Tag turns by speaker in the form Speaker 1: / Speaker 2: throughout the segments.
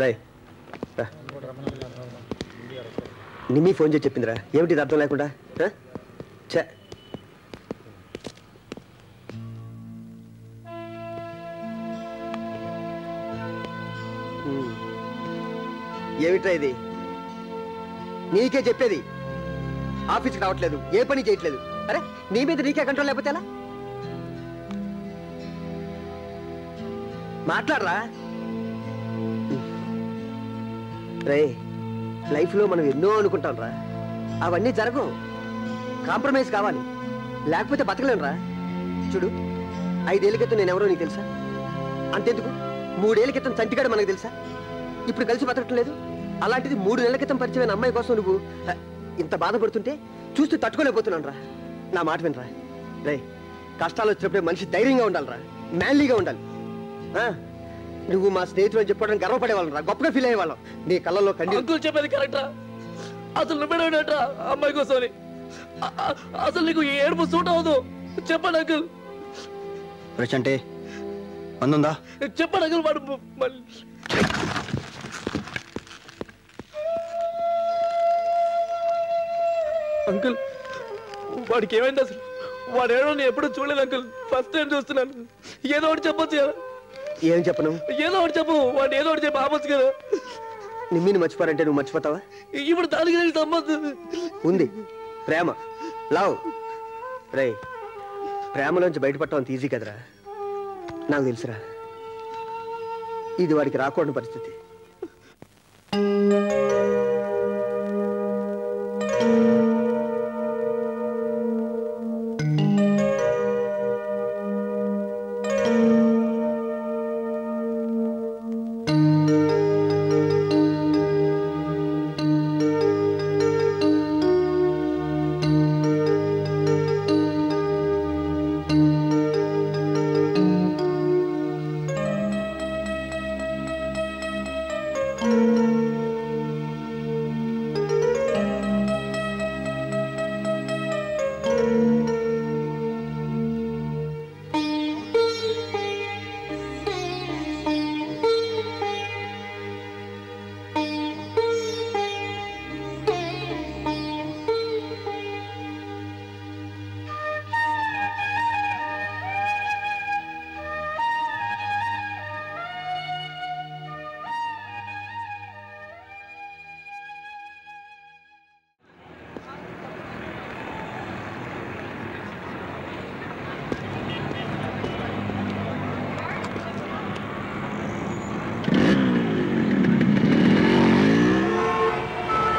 Speaker 1: Roy Nimmi phone చేసి చెప్పిందిరా ఏమిటి ఇది అర్థం లేకుండా చే ఏమిట్రా ఇది నీకే చెప్పేది ఆఫీస్కి రావట్లేదు ఏ పని చేయట్లేదు అరే నీ మీద నీకే కంట్రోల్ లేకపోతే ఎలా మాట్లాడరా రే లైఫ్లో మనం ఎన్నో అనుకుంటాం రా అవన్నీ జరగవు కాంప్రమైజ్ కావాలి లేకపోతే బతకలేను రా చూడు 5 ఏళ్ల క్రితం నేను ఎవరో నీకు తెలుసా అంతెందుకు 3 ఏళ్ల క్రితం చంటిగాడు మనకు తెలుసా ఇప్పుడు కలిసి బతకటం లేదు అలాంటిది 3 నెలల క్రితం పరిచయమైన అమ్మాయి కోసం నువ్వు ఇంత బాధపడుతుంటే చూస్తూ తట్టుకోలేకపోతున్నాను రా నా మాట వినరా రే కష్టాలు వచ్చినప్పుడే మనిషి ధైర్యంగా ఉండాలిరా మ్యాన్లీగా ఉండాలి నువ్వు మా స్నేహితులు అని చెప్పడానికి గర్వపడేవాళ్ళం రా గొప్పగా ఫీల్ అయ్యేవాళ్ళం నీ కళ్ళల్లో
Speaker 2: అంకుల్ చెప్పేది కరెక్టా అసలు నువ్వేటా అమ్మాయి కోసం అసలు నీకు ఏడుపు సూట్ అవ్వదు చెప్పండి అంకుల్
Speaker 1: అంటే అందుందా
Speaker 2: చెప్పండి అంకుల్ వాడు అంకుల్ వాడికి ఏమైంది అసలు వాడు ఏడో నేను ఎప్పుడు చూడలేదు అంకుల్ ఫస్ట్ టైం చూస్తున్నాను ఏదో ఒకటి చెప్పొచ్చు కదా
Speaker 1: ఏం చెప్పను
Speaker 2: ఏదో ఒకటి చెప్పు వాడు ఏదో ఒకటి చెప్పి ఆపొచ్చు కదా
Speaker 1: నిమ్మిని మర్చిపోరంటే నువ్వు మర్చిపోతావా
Speaker 2: ఇప్పుడు దానికి సంబంధం
Speaker 1: ఉంది ప్రేమ లవ్ రే ప్రేమలోంచి బయటపడటం అంత ఈజీ కదరా నాకు తెలుసురా ఇది వాడికి రాకూడని పరిస్థితి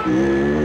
Speaker 1: Yeah.